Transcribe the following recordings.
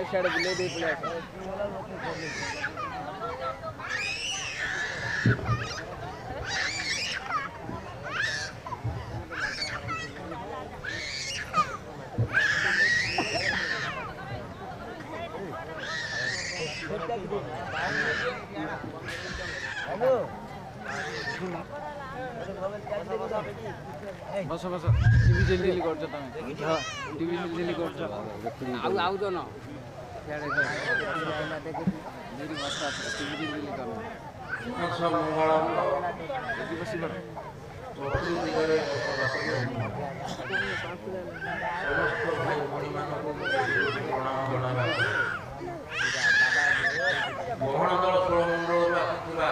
सियाड़े बुले दे पड़े बस बस टीवी जल्दी जल्दी कर तमें टीवी जल्दी जल्दी कर आउ तो ना सियाड़े मेरी भाषा टीवी जल्दी जल्दी कर सब मंगल जल्दी बसी कर चतुर्दिगरे समस्त भाई भणी मानक प्रणाम जणावा गहन दल षोलमंडल आसिथिबा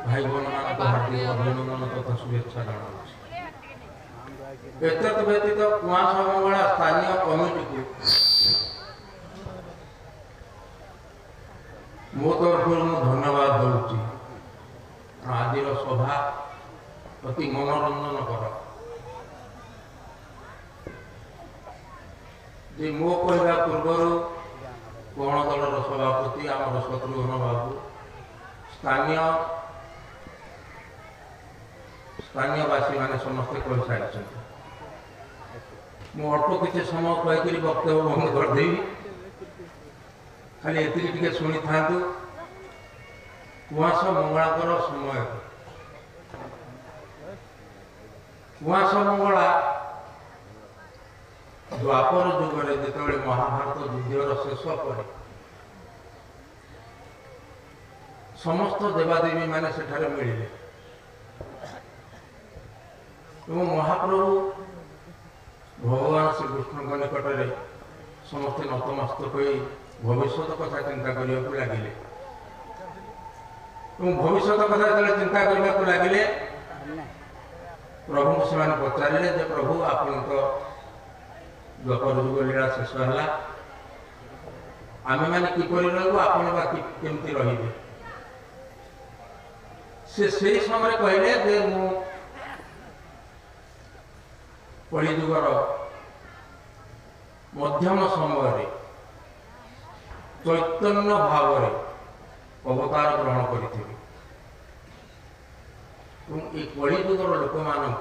भाई बहन मानक हार्दिक अभिनंदन तथा शुभेच्छा जणाउछि। एतत् व्यतीत कुआसा मंगला स्थानीय कमिटी को मो तरफ धन्यवाद दूची। आज सभा अति मनोरंजन कर जे मो कहवा पूर्वर गण दलर सभापति आम शत्रुघ्न बाबू स्थानीयवासी मैंने समस्ते कह सारी मु अल्प किसी समय कहीकि वक्तव्य बंद करदेवी खाली एति शुणी था कुआस मंगलाकर समय कुआस मंगला द्वापर जुगे जिते महाभारत युद्धर शेष पर समस्त देवादेवी माने सेठारे मिले महाप्रभु भगवान श्रीकृष्ण निकट में समस्त नतमस्तक भविष्य कथा चिंता करने को लगिले भविष्य कथा जो चिंता करने को लगिले प्रभु से पचारे जे प्रभु आपण तो द्वापर युग लीला शेष है आम मैंने किपर रमती रे से समय कहले जे मु कलिजुगर मध्यम समय चैतन्य भाव अवतार ग्रहण करी कलिजुगर लोक मानक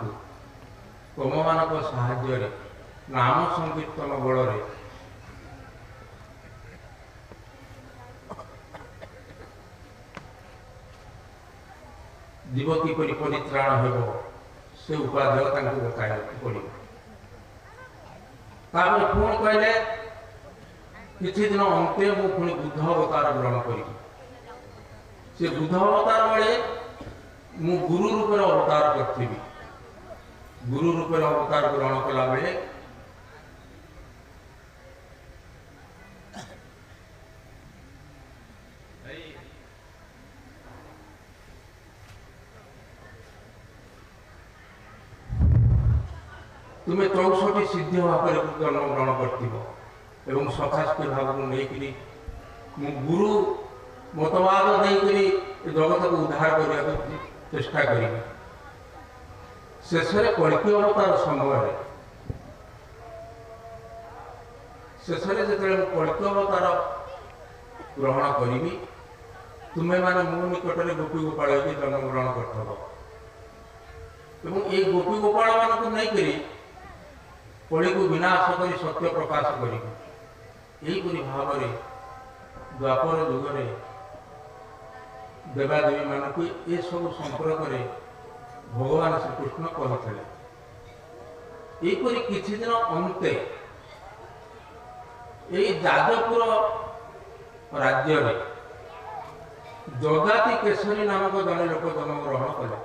तुम मान साहाय्य नाम संकीर्तन बल जीव किपरि परित्राण हेब से उपाध्याय बताया पड़ो पुणी कहले किसी दिन अंत्य मु पुणी बुद्ध अवतार ग्रहण करी बुद्ध अवतार बेले मु गुरु रूप अवतार करी गुरु रूप अवतार ग्रहण कला बेले तुम्हें 64 सिद्ध भाव जन्म ग्रहण कर सखास्ती भाव को लेकिन गुरु मतवाद देकर जगत को उद्धार करने को चेष्टा करी शेष कल्कि अवतार समय शेष जो कल्कि अवतार ग्रहण करी तुम्हें माने मो निकट में गोपी गोपाल जन्म ग्रहण कर गोपी गोपाल मान को नहीं करी कली को विनाश कर सत्य प्रकाश करी भाव द्वापर जुगे देवादेवी मानक ये सब संपर्क में भगवान श्रीकृष्ण कहते यहपरी किसी दिन अंते जाजपुर राज्य जजाति केशरी नामक जड़े लोक जन्म ग्रहण कले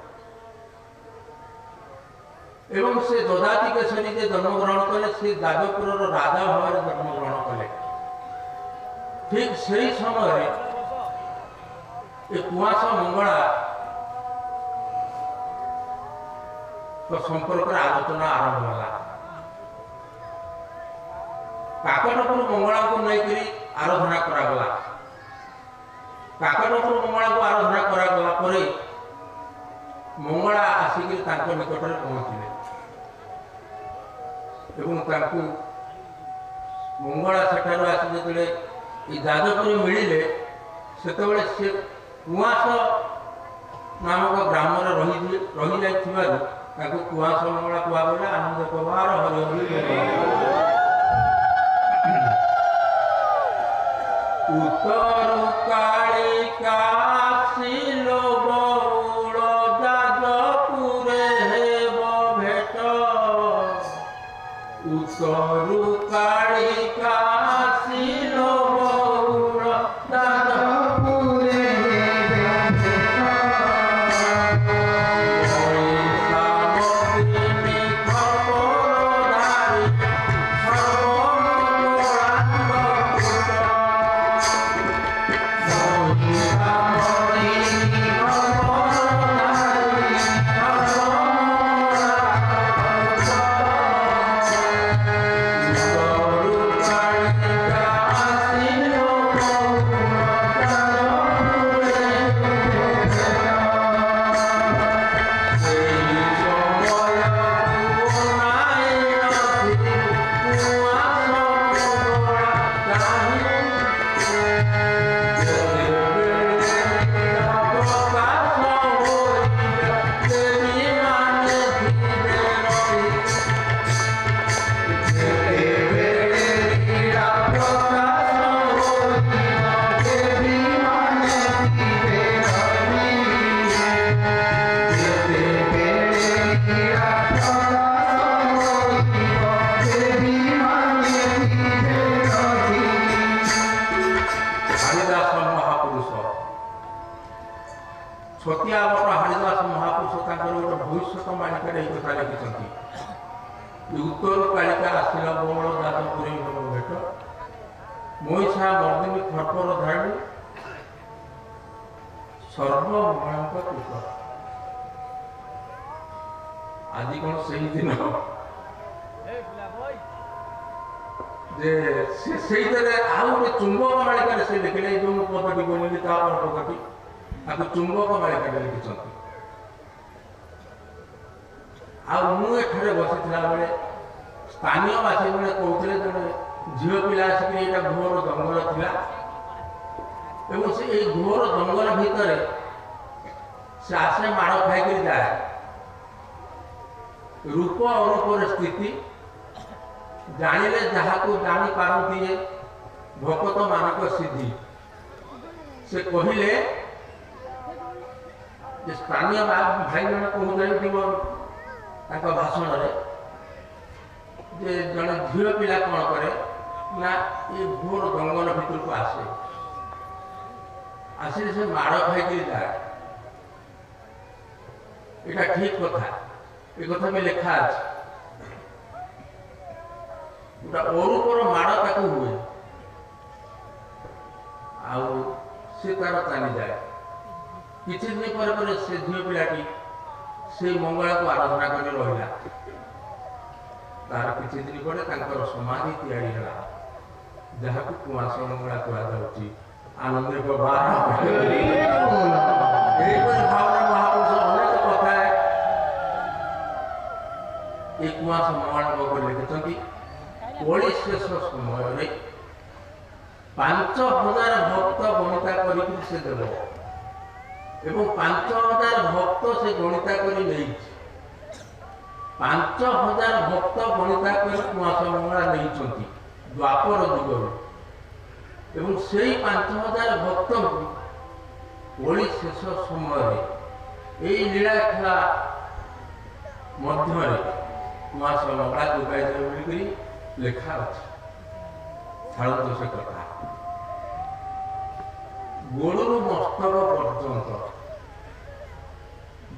एवं से जजाति केशरी जे जन्म ग्रहण कले से जाजपुर राजा भाव जन्म ग्रहण कले ठीक से समय कुआस मंगला तो संपर्क आलोचना आरंभ होला। काकटपुर मंगला को नहीं आराधना करागला। काकटपुर मंगला को आराधना करागला परे मंगला आसिक निकट में पहुंचले एवं मंगला सेठार आसी जो जाजपुरी मिले से कुआस नामक ग्राम रही जा कुआस मंगला कहला। आनंद प्रभार हरि हरि उत्तर कालिका शिलो बहुल जाजपुरे हेब भेट। उत्तर कालिका शिलो बहुल जाजपुरे छतियावट हरिदास महापुरुष गोटे भविष्यवाणी कथा लिखिं। उत्तर कालिका आसला बौल जाजपुरी भेट। महिषा मर्दिनी खरपर धाड़ी सर्वमंगल कृत। आज कौन से दिन आउ चुंबक मालिका से लिखिले जो पदटी बोली पदटी आपको चुंबक मालिका लिखिं। आठे बसी बेले स्थानीय बासी मैंने कहते जड़े झील पिला आसिक घोर जंगल थिला से घोर जंगल भितर से आसे माड़ खाई जाए। रूप अरूपर स्थिति जानिले जहाँ को जानी पारती भक्त मानक सिद्धि से कहले स्थानीय भाई मैंने कहते भाषण जे जड़े झील पिला कौन करे ना ये घोर जंगल भितर को आसे आसिले से माड़ खाई जाए। यहाँ ठीक कथा ये कथा में लिखा है अरूपर माड़ ताक हुए से तार चली जाए। किसी दिन पर से झील पिलाटी से मंगला को आराधना कर रहा। तार किसी दिन पर समाधि तैयारी है जहाँ को कुआस मंगला कहुच्छी। आनंद महापुरुष अनेक कथा एक कुआस मंगला लिखिं। ओली शेष समय 5000 भक्त गणिता कर देव एवं 5000 भक्त से गणिता कर 5000 भक्त गणिता कर कुआस मंगला नहीं द्वापर जुगर एवं से 5000 भक्त ओली शेष समय यही लीला खेला मध्य कुआस मंगला जोगाई लिखा छाड़ू से कथा गोड़ू मस्तक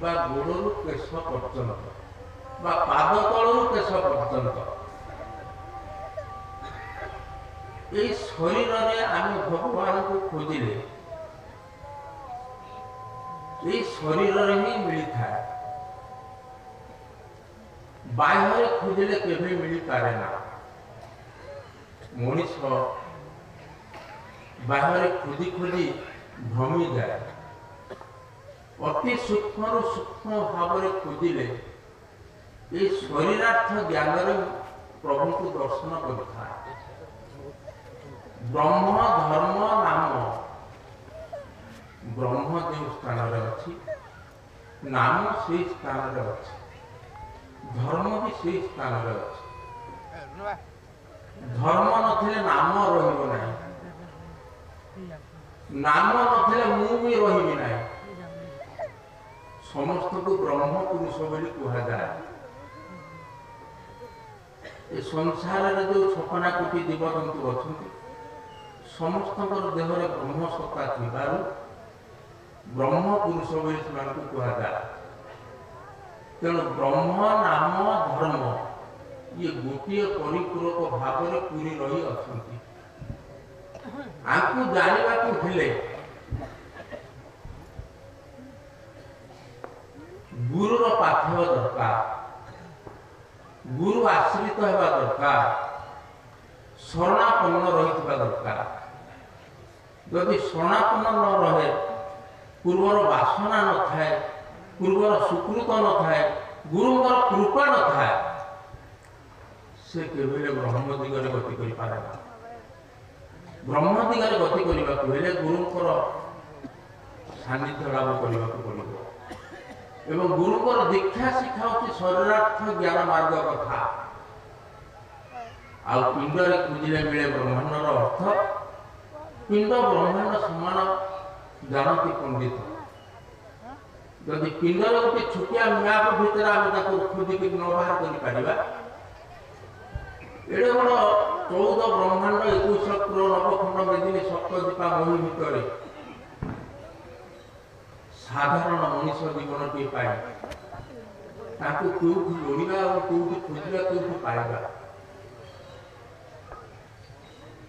पर्यंत गोड़ू केश पर्यंत पाद तलू केश पर्यंत এই শরীরে আমি ভগবানকে খোঁজিলে এই শরীরে ହିଁ ମିଳିଥାଏ। ବାହ୍ୟରେ ଖୋଜିଲେ କେବେ ମିଳିପାରେ ନା। ମଣିଷ ବାହ୍ୟରେ ଖୋଜି ଖୋଜି ଭ୍ରମି ଯାଏ। ଅତି ସୂକ୍ଷ୍ମରୁ ସୂକ୍ଷ୍ମ ଭାବରେ ଖୋଜିଲେ এই শরীরার্থ জ্ঞାନରେ ପ୍ରଭୁଙ୍କୁ ଦର୍ଶନ କରିଥାଏ। ବ୍ରହ୍ମ ଧର୍ମ ନାମ, ବ୍ରହ୍ମ ଯେଉଁ ସ୍ଥାନରେ ଅଛି ନାମ ସେଇ ସ୍ଥାନରେ ଅଛି, ଧର୍ମ ବି ସେଇ ସ୍ଥାନରେ ଅଛି। ଧର୍ମ ନଥିଲେ ନାମ ରହିବ ନାହିଁ, ନାମ ନଥିଲେ ମୁଁ ବି ରହିବି ନାହିଁ। ସମସ୍ତଙ୍କୁ ବ୍ରହ୍ମ ପୁରୁଷ ବୋଲି କୁହାଯାଏ। ଏ ସଂସାରରେ ଯେଉଁ 56 କୋଟି ଜୀବଜନ୍ତୁ ଅଛନ୍ତି ସମସ୍ତଙ୍କର ଦେହରେ ବ୍ରହ୍ମ ସତ୍ତା ଥିବାରୁ ବ୍ରହ୍ମ ପୁରୁଷ ବୋଲି ସେମାନଙ୍କୁ କୁହାଯାଏ। ତେଣୁ ବ୍ରହ୍ମ ନାମ ଧର୍ମ ଇଏ ଗୋଟିଏ ପରିପୂରକ ଭାବରେ ପୁରୀ ରହି ଅଛନ୍ତି। ଆଙ୍କୁ ଜାଣିବାକୁ ହେଲେ ଗୁରୁର ପାଥେୟ ଦରକାର, ଗୁରୁ ଆଶ୍ରିତ ହେବା ଦରକାର, ଶରଣାପନ୍ନ ରହିଥିବା ଦରକାର। ଯଦି ଶରଣାପନ୍ନ ନ ରହେ, ପୂର୍ବର ବାସନା ନଥାଏ, ପୂର୍ବର ସୁକୃତ ନଥାଏ, ଗୁରୁଙ୍କର କୃପା ନଥାଏ, ସେ କେବେ ବ୍ରହ୍ମ ଦିଗରେ ଗତି କରିପାରେ ନା। ବ୍ରହ୍ମ ଦିଗରେ ଗତି କରିବାକୁ ହେଲେ ଗୁରୁଙ୍କର ସାନ୍ନିଧ୍ୟ ଲାଭ କରିବାକୁ ପଡ଼ିବ। ଏବଂ ଗୁରୁଙ୍କର ଦୀକ୍ଷା ଶିକ୍ଷା ହେଉଛି ଶରୀରାର୍ଥ ଜ୍ଞାନ ମାର୍ଗ କଥା। ଆଉ ପିଣ୍ଡରେ ଖୋଜିଲେ ମିଳେ ବ୍ରହ୍ମାଣ୍ଡର ଅର୍ଥ। ପିଣ୍ଡ ବ୍ରହ୍ମାଣ୍ଡ ସମାନ ଜାଣନ୍ତି ପଣ୍ଡିତ। ଯଦି ପିଣ୍ଡରେ ଗୋଟେ ଛୋଟିଆ ମ୍ୟାପ ଭିତରେ ଆମେ ତାକୁ ଖୋଜିକି ନ ବାହାର କରିପାରିବା, ଏଡ଼େ ବଡ଼ 14 ବ୍ରହ୍ମାଣ୍ଡ 21 କ୍ରୋଡ଼ ନବଖଣ୍ଡ ମେଦିନୀ ସପ୍ତଦୀପା ମହି ଭିତରେ ସାଧାରଣ ମଣିଷ ଜୀବନଟିଏ ପାଇ ତାକୁ କେଉଁଠି ଲୋଡ଼ିବା ଆଉ କେଉଁଠି ଖୋଜିବା, କେଉଁଠି ପାଇବା।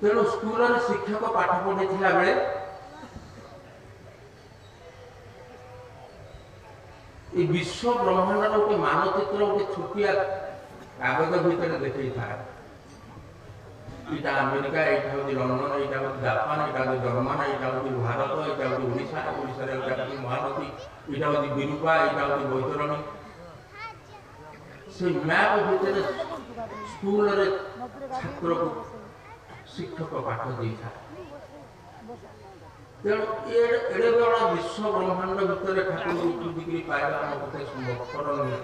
ତେଣୁ ସ୍କୁଲରେ ଶିକ୍ଷକ ପାଠ ପଢ଼େଇଥିଲା ବେଳେ ଏ ବିଶ୍ୱ ବ୍ରହ୍ମାଣ୍ଡର ଗୋଟେ ମାନଚିତ୍ର ଗୋଟେ ଛୋଟିଆ କାଗଜ ଭିତରେ ଦେଖେଇଥାଏ। ଏଇଟା ଆମେରିକା, ଏଇଟା ହେଉଛି ଲଣ୍ଡନ, ଏଇଟା ହେଉଛି ଜାପାନ, ଏଇଟା ହେଉଛି ଜର୍ମାନ, ଏଇଟା ହେଉଛି ଭାରତ, ଏଇଟା ହେଉଛି ଓଡ଼ିଶା, ଓଡ଼ିଶାରେ ଏଇଟା ହେଉଛି ମହାନଦୀ, ଏଇଟା ହେଉଛି ବିରୂପା, ଏଇଟା ହେଉଛି ବୈତରଣୀ। ସେ ମ୍ୟାପ ଭିତରେ ସ୍କୁଲରେ ଛାତ୍ରକୁ ଶିକ୍ଷକ ପାଠ ଦେଇଥାଏ। ତେଣୁ ଏଡ଼େ ବଡ଼ ବିଶ୍ୱ ବ୍ରହ୍ମାଣ୍ଡ ଭିତରେ ଠାକୁରଙ୍କୁ ଖୋଜିକିରି ପାଇବା ଆମ ପକ୍ଷେ ସମ୍ଭବପର ନୁହେଁ।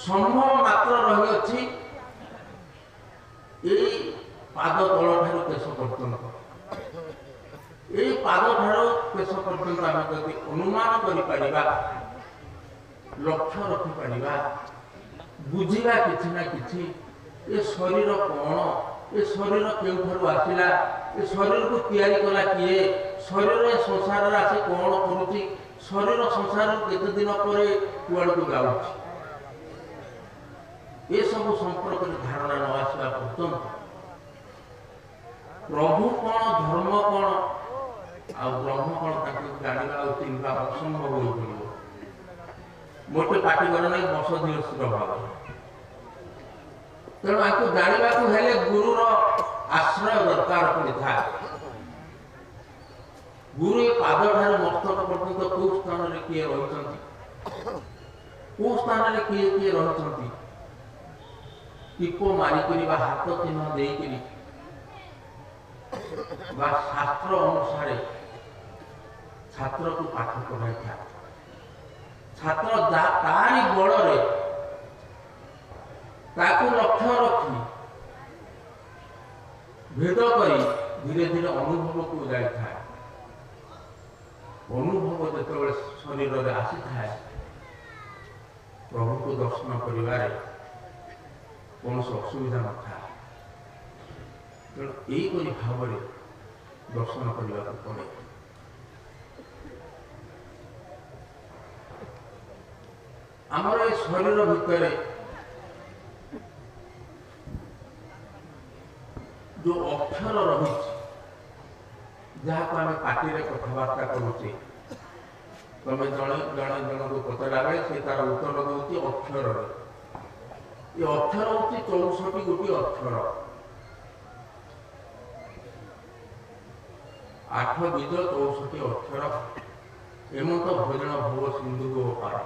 ସମ୍ଭବ ମାତ୍ର ରହିଅଛି এই ପାଦ ତଳଠାରୁ କେଶ ପର୍ଯ୍ୟନ୍ତ। এই ପାଦଠାରୁ କେଶ ପର୍ଯ୍ୟନ୍ତ ଆମେ ଯଦି ଅନୁମାନ କରିପାରିବା, ଲକ୍ଷ୍ୟ ରଖିପାରିବା, ବୁଝିବା କିଛି ନା କିଛି, ଏ ଶରୀର କ'ଣ, ଏ ଶରୀର କେଉଁଠାରୁ ଆସିଲା, ଏ ଶରୀରକୁ ତିଆରି କଲା କିଏ, ଶରୀର ଏ ସଂସାରରେ ଆସି କ'ଣ କରୁଛି, ଶରୀର ସଂସାରରୁ କେତେ ଦିନ ପରେ କୁଆଡ଼କୁ ଯାଉଛି, ଏସବୁ ସମ୍ପର୍କରେ ଧାରଣା ନ ଆସିବା ପର୍ଯ୍ୟନ୍ତ ପ୍ରଭୁ କ'ଣ, ଧର୍ମ କ'ଣ ଆଉ ବ୍ରହ୍ମ କ'ଣ ତାକୁ ଜାଣିବା ଆଉ ଚିହ୍ନିବା ଅସମ୍ଭବ ହୋଇପଡ଼ିବ। ମୋଟେ ପାଟି କରେ ନାହିଁ, ବସ ଧୀର ସ୍ଥିର ଭାବ। ତେଣୁ ଆକୁ ଜାଣିବାକୁ ହେଲେ ଗୁରୁର ଆଶ୍ରୟ ଦରକାର ପଡ଼ିଥାଏ। ଗୁରୁ ଏ ପାଦଠାରୁ ମସ୍ତକ ପର୍ଯ୍ୟନ୍ତ କେଉଁ ସ୍ଥାନରେ କିଏ ରହିଛନ୍ତି, କେଉଁ ସ୍ଥାନରେ କିଏ କିଏ ରହିଛନ୍ତି, ଟିପ ମାରିକରି ବା ହାତ ଚିହ୍ନ ଦେଇକରି ବା ଶାସ୍ତ୍ର ଅନୁସାରେ ଛାତ୍ରକୁ ପାଠ ପଢ଼ାଇଥାଏ। ଛାତ୍ର ତାରି ବଳରେ ତାକୁ ଲକ୍ଷ୍ୟ ରଖି ଭେଦ କରି ଧୀରେ ଧୀରେ ଅନୁଭବକୁ ଯାଇଥାଏ। ଅନୁଭବ ଯେତେବେଳେ ଶରୀରରେ ଆସିଥାଏ, ପ୍ରଭୁଙ୍କୁ ଦର୍ଶନ କରିବାରେ କୌଣସି ଅସୁବିଧା ନଥାଏ। ତେଣୁ ଏହିପରି ଭାବରେ ଦର୍ଶନ କରିବାକୁ ପଡ଼େ। ଆମର ଏ ଶରୀର ଭିତରେ जो अक्षर रही जहाँ को आम पार्टी कथबार्ता करुचे तुम जड़े जड़े जन को पचरा बेले से तार उत्तर दूसरी अक्षर ये अक्षर हूँ 64 गोटी अक्षर 8 बीज 64 अक्षर एमत भोजन भोग सिंधु गोपार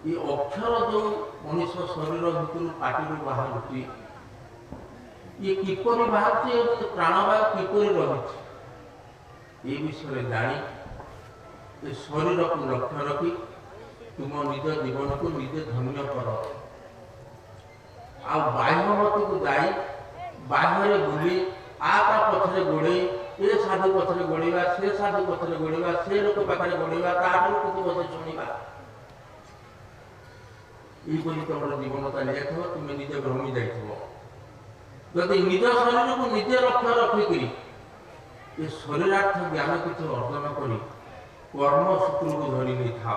ये अक्षर जो मनुष्य शरीर भितर पार्टी बाहर ये किपर बाहर प्राणवायु किपर रही ये विषय जानी ये शरीर को लक्ष्य रखी तुम निज जीवन को निजे धन्य कर बाह्यमती को जाई बाह्य बुली आका पथरे गोड़े ये साधु पथरे गोड़ा से साधु पथरे गोड़ा से लोक पाखे गोड़ा ताठू किसी बस शुणा ये तुम जीवन चली जाए तुम निजे भ्रमी जाइए जदि निज शरीर को निजे लक्ष्य रखिकी ये शरीरार्थ ज्ञान किसी अर्जन कर कर्म सूत्र को धरी नहीं था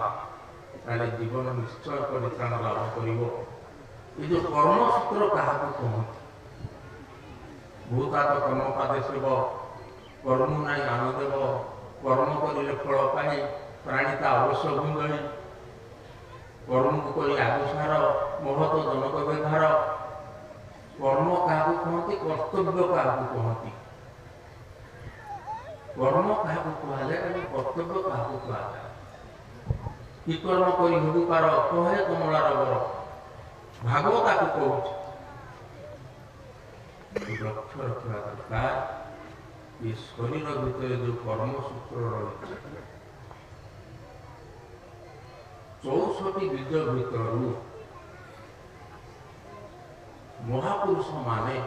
ताले जीवन निश्चय परित्राण लाभ कर ये जो कर्म सूत्र क्या कहते भूता तो कर्म पादे सेव कर्म नाई आनदेव कर्म करे फल पाए प्राणीता अवश्य भूंगली कर्म को कर आगुसार महत जनक व्यवहार कर्म क्या कहते कर्तव्य क्या कहते कर्म क्या कहुए कर्तव्य क्या कहुए कि कर्म कर पार कहे कमलार बर भागवता को कहूँ लक्ष्य रखा दरकार ये शरीर भितर जो कर्म सूत्र रही 64 बीज भितर महापुरुष माने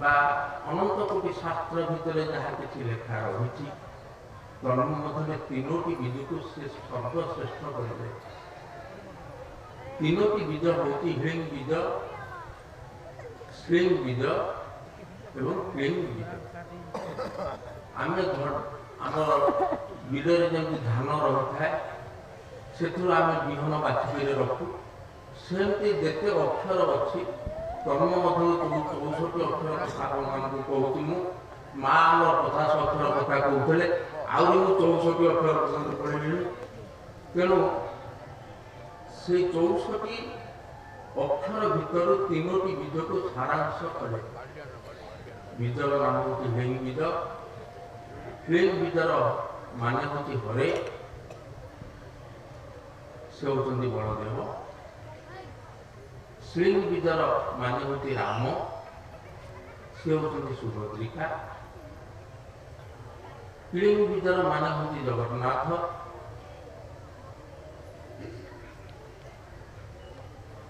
अनंत कोटि शास्त्र भितर जहाँ किसी लेखा रही तन्मध्य 3टी बीज को से सर्वश्रेष्ठ करे 3टी बीज हूँ हिंग बीज श्लिंग बीज एवं क्लींग बीज आम बिलरे जमी धान रही है से विहन बाछिक रखू सेमती जिते अक्षर अच्छी कर्म मध्य 64 अक्षर कथा कहूँ माँ आम 50 अक्षर कथा कहते आहरी 64 अक्षर पर्यटन पढ़ी तेणु से 64 अक्षर भितर 3टी बीज को सारांश कले बीजर नाम हूँ हिंग बीज हिंग बीजर मान हूँ हरे से होती बलदेव श्लिंग बीजर मान हूँ राम से होती सुभद्रिका क्लींग बीजर मान हूँ जगन्नाथ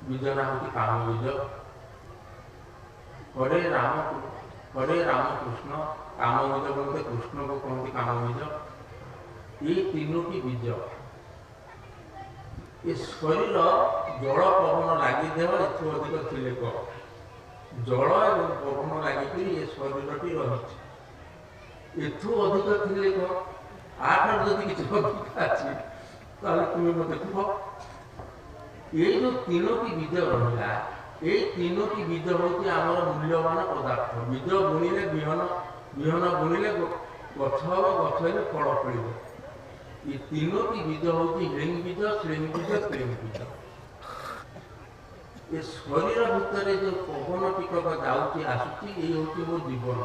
बीज ना हूँ काम बीज हरे राम कृष्ण काम बीज बोलते कृष्ण को कहते काम बीज ये 3टी बीज ये शरीर जल पवन लगिदे एठू अधिक थिले जल और पवन लगिक ये शरीरटी रही एठू अधिक थिले आठ जदि किसी अधिका अच्छी तुम मत कह ये जो 3टी बीज रहा ये 3टी बीज हूँ आमर मूल्यवान पदार्थ बीज बुणिले विहन विहन बुणिले गछ हम गछ फल फल ये 3टी बीज हूँ हिंग बीज श्लिंग बीज क्लींग बीज ये शरीर भितर जो पवन टिकक जाऊँगी आसूँ ये हूँ मो जीवन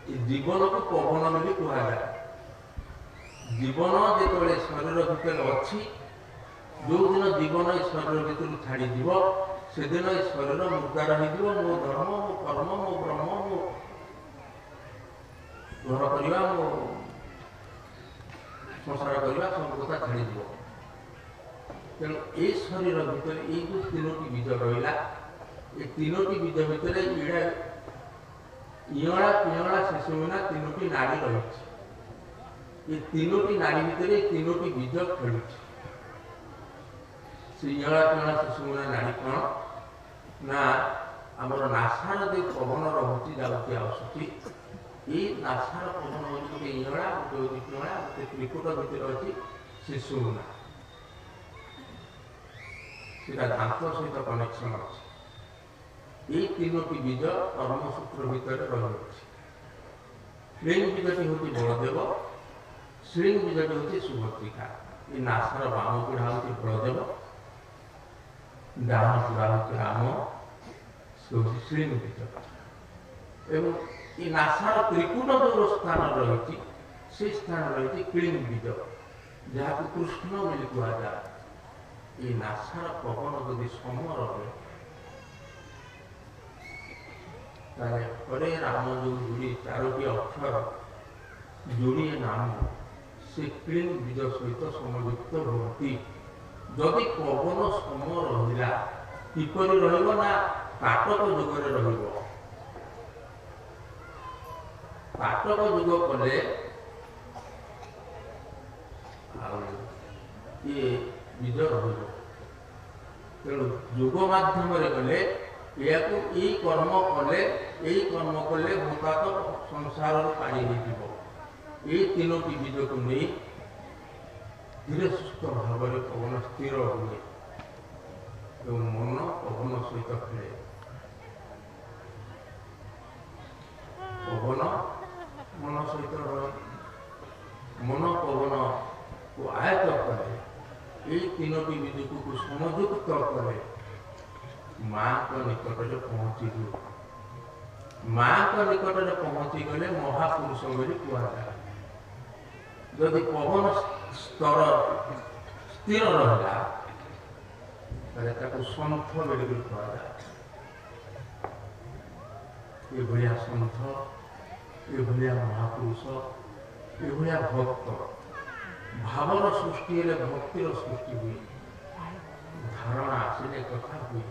ये जीवन को पवन भी कहुए जीवन जो शरीर भितर अच्छी जो दिन जीवन ये शरीर भितर छाड़ी से दिन ये शरीर मुद्दा रही मो धर्म मो कर्म मो ब्रह्म मो घर करवा मो संसार करवा सब कथा छाड़ी तेणु ये शरीर भितर ये जो 3टी बीज रहा ये 3टी बीज भितर इला पिला शिशुना 3टी नाड़ी रही ये 3टी नाड़ी भितर 3टी बीज खेलु से इला पिला शिशुना नाड़ी कौन ना आमर नासार जो पवन रही जाऊँगी आसूँ ये नासार पवन हूँ गोटे इला गोटे पिला गोटे त्रिकुट भितर अच्छी शिशुना से दांत सहित कनेक्शन अच्छे এই তিনোটি বীজ কর্মসূত্র ভিতরে রয়েছে। শ্লিং বীজটি হচ্ছে বলদেব, শ্লিং বীজটি হচ্ছে সুভদ্রিকা। এই নাসার বাম ପିଢ଼ା হচ্ছে বলদেব, ডান ପିଢ଼ା হচ্ছে রাম, ସେ হচ্ছে ଶ୍ଲିଂ বীজ। এবং এই নাসার ত্রিকুট ଯେଉଁ ସ୍ଥାନ ରହିଛି ସେ ସ୍ଥାନ ରହିଛି କ୍ଲିଂ ବୀଜ, ଯାହାକୁ କୃଷ୍ଣ ବୋଲି କୁହାଯାଏ। এই নাসার পবন যদি সম রহে তাহলে হরে রাম ଯେଉଁ ଯୋଡ଼ି ଚାରୋଟି ଅକ୍ଷର ଯୋଡ଼ିଏ ନାମ ସେ କ୍ଲିଂ ବୀଜ ସହିତ ସମଯୁକ୍ତ ହୁଅନ୍ତି। ଯଦି ପବନ ସମ ରହିଲା କିପରି ରହିବ ନା କାଟକ ଯୁଗରେ ରହିବ। କାଟକ ଯୁଗ କଲେ ଆଉ ଇଏ ବୀଜ ରହିବ। ତେଣୁ ଯୋଗ ମାଧ୍ୟମରେ ଗଲେ ଏହାକୁ ଏଇ କର୍ମ କଲେ ଭୂତାତ ସଂସାରରୁ ପାରି ହୋଇଯିବ। এই ତିନୋଟି ବୀଜକୁ ନେଇ ଧୀରେ ସୁସ୍ଥ ଭାବରେ ପବନ ସ୍ଥିର ହୁଏ ଏବଂ ମନ ପବନ ସହିତ ଖେଳେ। ପବନ ମନ ସହିତ ରହେ, ମନ ପବନକୁ ଆୟତ କରେ। এই ତିନୋଟି ବୀଜକୁ ସମଯୁକ୍ତ କଲେ ମାଙ୍କ ନିକଟରେ ପହଞ୍ଚିଯିବ। ମାଙ୍କ ନିକଟରେ ପହଞ୍ଚିଗଲେ ମହାପୁରୁଷ ବୋଲି କୁହାଯାଏ। ଯଦି ପବନ ସ୍ତର ସ୍ଥିର ରହିଲା ତାହେଲେ ତାକୁ ସନ୍ଥ ବୋଲି କୁହାଯାଏ। ଏଭଳିଆ ସନ୍ଥ, ଏଭଳିଆ ମହାପୁରୁଷ, ଏଭଳିଆ ଭକ୍ତ। ଭାବର ସୃଷ୍ଟି ହେଲେ ଭକ୍ତିର ସୃଷ୍ଟି ହୁଏ, ଧାରଣା ଆସିଲେ କଥା ହୁଏ।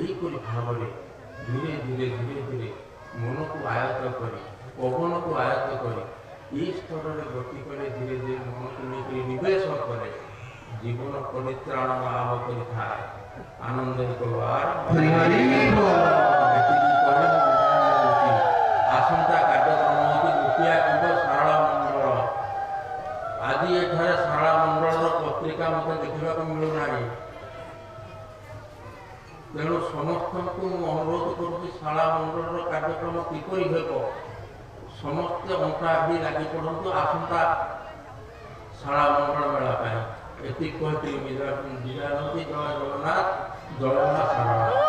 ଏହିପରି ଭାବରେ ଧୀରେ ଧୀରେ ଧୀରେ ଧୀରେ ମନକୁ ଆୟତ୍ତ କରି, ପବନକୁ ଆୟତ୍ତ କରି এই ସ୍ତରରେ ଗତି କଲେ ଧୀରେ ଧୀରେ ମନକୁ ନେଇକରି ନିବେଶ କରେ, ଜୀବନ ପରିତ୍ରାଣ ଲାଭ କରିଥାଏ। ଆନନ୍ଦରେ କହିବାର ଆସନ୍ତା କାର୍ଯ୍ୟକ୍ରମ ହେଉଛି ଗୋଟିଏ କୁଣ୍ଡ ଶାରଳା ମଣ୍ଡଳ। ଆଜି ଏଠାରେ ଶାରଳା ମଣ୍ଡଳର ପତ୍ରିକା ମୋତେ ଦେଖିବାକୁ ମିଳୁନାହିଁ। ତେଣୁ ସମସ୍ତଙ୍କୁ ମୁଁ ଅନୁରୋଧ କରୁଛି ଶାରଳା ମଣ୍ଡଳର କାର୍ଯ୍ୟକ୍ରମ କିପରି ହେବ ସମସ୍ତେ ଅଣ୍ଟା ବି ଲାଗି ପଡ଼ନ୍ତୁ ଆସନ୍ତା ଶାରଳା ମଣ୍ଡଳ ମେଳା ପାଇଁ। ଏତିକି କହିଥିଲି ବିଦାୟ ନଉଛି। ଜୟ ଜଗନ୍ନାଥ, ଜୟ ମା ଶାରଳା।